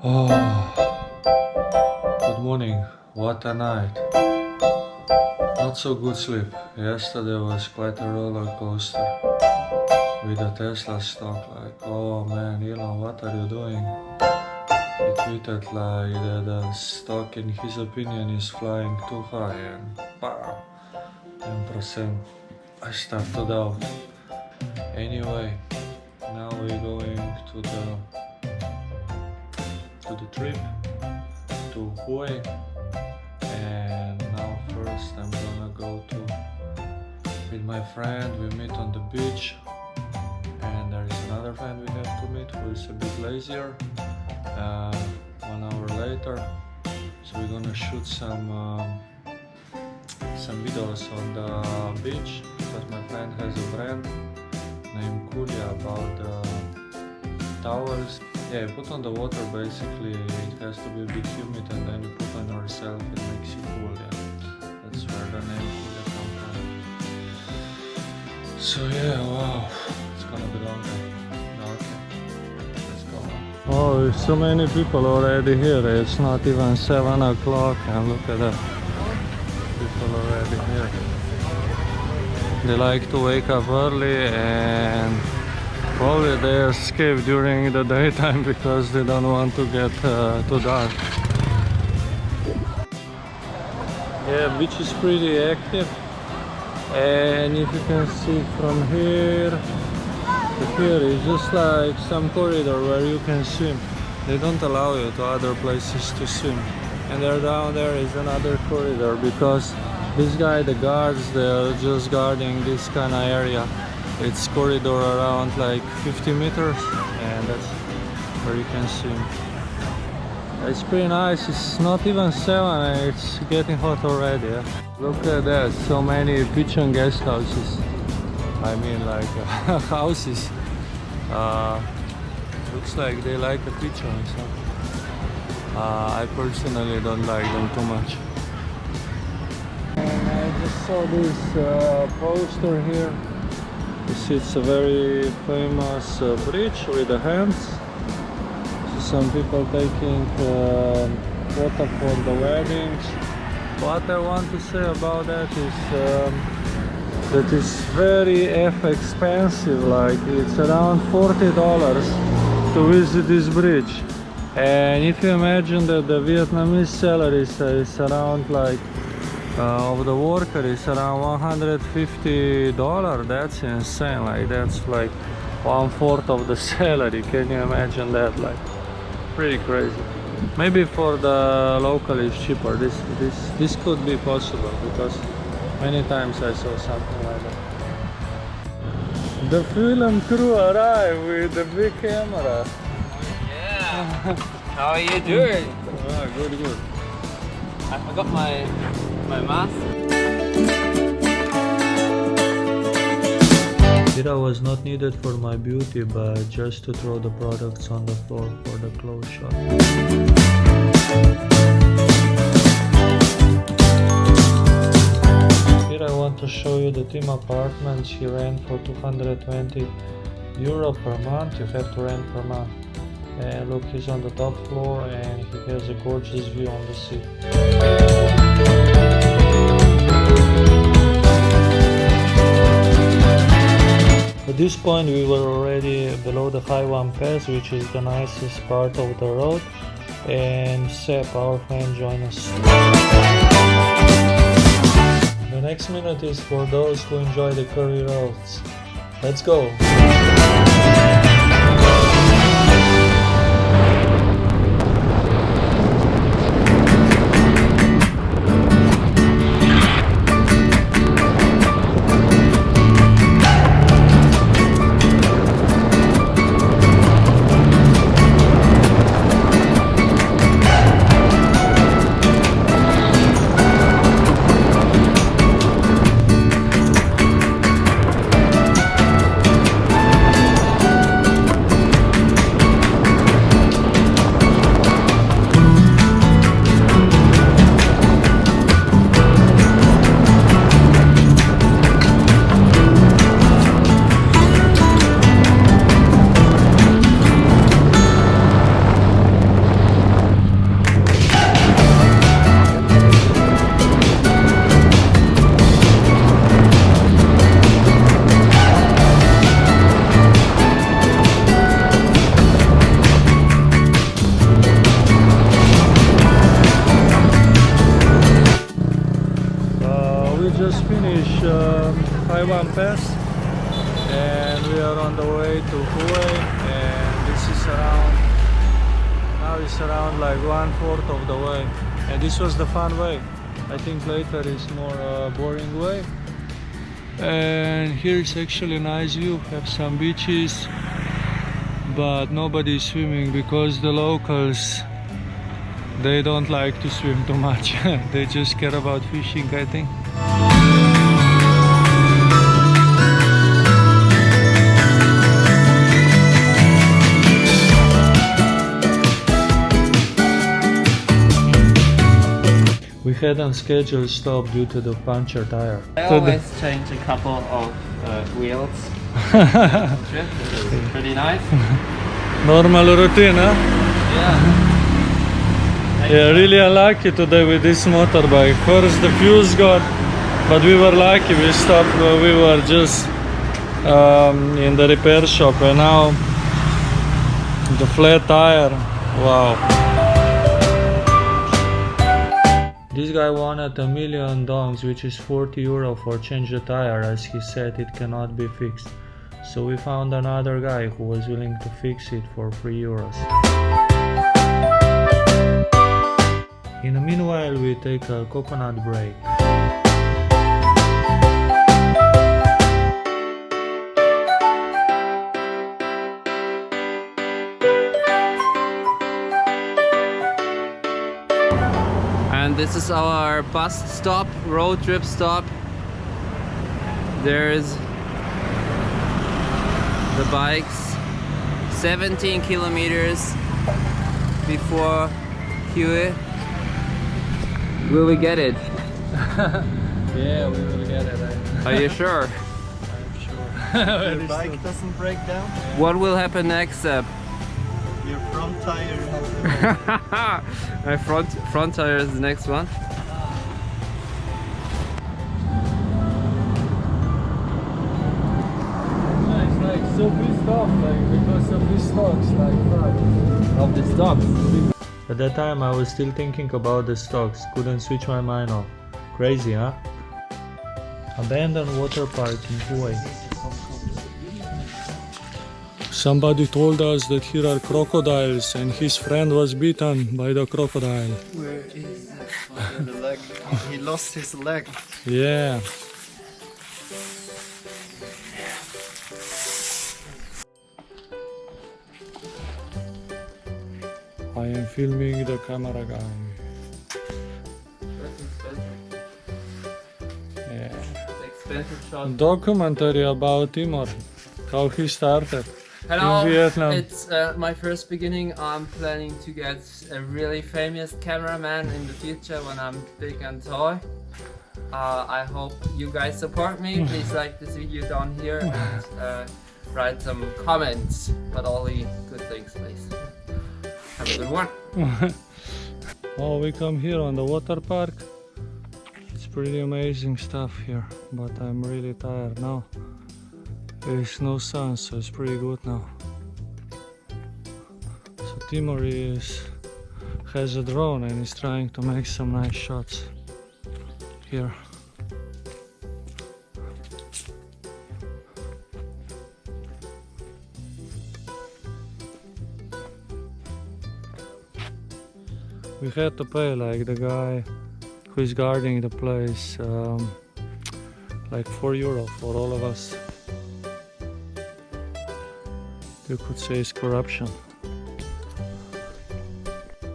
Oh, good morning. What a night. Not so good sleep. Yesterday was quite a roller coaster with the Tesla stock. Like, oh man, Elon, what are you doing? He tweeted like that the stock, in his opinion, is flying too high, and bam, 10%. I start to doubt. Anyway, now we're going to the trip to Huey, and now first I'm gonna go to with my friend. We meet on the beach, and there is another friend we have to meet who is a bit lazier. 1 hour later, so we're gonna shoot some videos on the beach because my friend has a brand named Kulia about towels. Yeah, you put on the water, basically it has to be a bit humid, and then you put on yourself, it makes you cool. Yeah, that's where the name Kulia comes from. So yeah, wow, it's gonna be long day. Okay, let's go on. Oh, there's so many people already here. It's not even 7 o'clock, and look at that, people already here. They like to wake up early, and probably they escape during the daytime because they don't want to get too dark. Yeah, beach is pretty active, and if you can see from here to here, it's just like some corridor where you can swim. They don't allow you to other places to swim. And there down there is another corridor because this guy, the guards, they're just guarding this kind of area. It's corridor around like 50 meters, and that's where you can swim. It's pretty nice. It's not even 7 and it's getting hot already. Yeah? Look at that, so many pigeon guest houses. I mean like houses. Looks like they like the pigeons. I personally don't like them too much. And I just saw this poster here. It's a very famous bridge with the hands. So some people taking photo for the weddings. What I want to say about that is that it's very expensive. Like it's around $40 to visit this bridge. And if you imagine that the Vietnamese salary is around like of the worker is around $150, that's insane. Like that's like 1/4 of the salary. Can you imagine that? Like pretty crazy. Maybe for the local it's cheaper. This could be possible because many times I saw something like that. The film crew arrived with the big camera. Yeah. How are you doing? Ah, good. I forgot my mask. Tira was not needed for my beauty, but just to throw the products on the floor for the close shot. Here I want to show you the team apartments he rent for €220 per month. You have to rent per month. And look, he's on the top floor and he has a gorgeous view on the sea. At this point we were already below the Highway Pass, which is the nicest part of the road, and Sep, our friend, joined us. The next minute is for those who enjoy the curvy roads. Let's go! Taiwan Pass, and we are on the way to Huey, and this is around, now it's around like 1/4 of the way, and this was the fun way. I think later is more boring way. And here is actually a nice view, have some beaches, but nobody is swimming because the locals, they don't like to swim too much. They just care about fishing, I think. We had unscheduled stop due to the puncture tire. I always change a couple of wheels. It's pretty nice. Normal routine, huh? Yeah. Yeah, really unlucky today with this motorbike. First the fuse got, but we were lucky. We stopped where we were just in the repair shop, and now the flat tire. Wow. This guy wanted $1 million dongs, which is 40 euro for change the tire, as he said it cannot be fixed. So we found another guy who was willing to fix it for 3 euros. In the meanwhile, we take a coconut break. And this is our bus stop, road trip stop. There's the bikes. 17 kilometers before Huey. Will we get it? Yeah, we will get it. Are you sure? I'm sure. Your bike doesn't break down? What will happen next, Seb? Your front tire has My front tire is the next one. It's like so pissed off, like because of these stocks, like that. Of the stocks. At that time I was still thinking about the stocks, couldn't switch my mind off. Crazy, huh? Abandoned water park in Huey. Somebody told us that here are crocodiles and his friend was beaten by the crocodile. Where is the leg? He lost his leg. Yeah. I am filming the camera guy. Yeah. Expensive shot. Documentary about Timor, how he started. Hello, in Vietnam. It's my first beginning. I'm planning to get a really famous cameraman in the future when I'm big and tall. I hope you guys support me. Please like this video down here and write some comments, but only good things, please. Have a good one. Oh, we come here on the water park. It's pretty amazing stuff here, but I'm really tired now. There is no sun, so it's pretty good now. So Timor has a drone and is trying to make some nice shots here. We had to pay like the guy who is guarding the place like €4 for all of us. You could say it's corruption.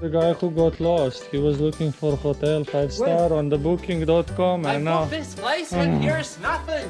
The guy who got lost, he was looking for hotel 5-star on the booking.com and now this place and here's nothing.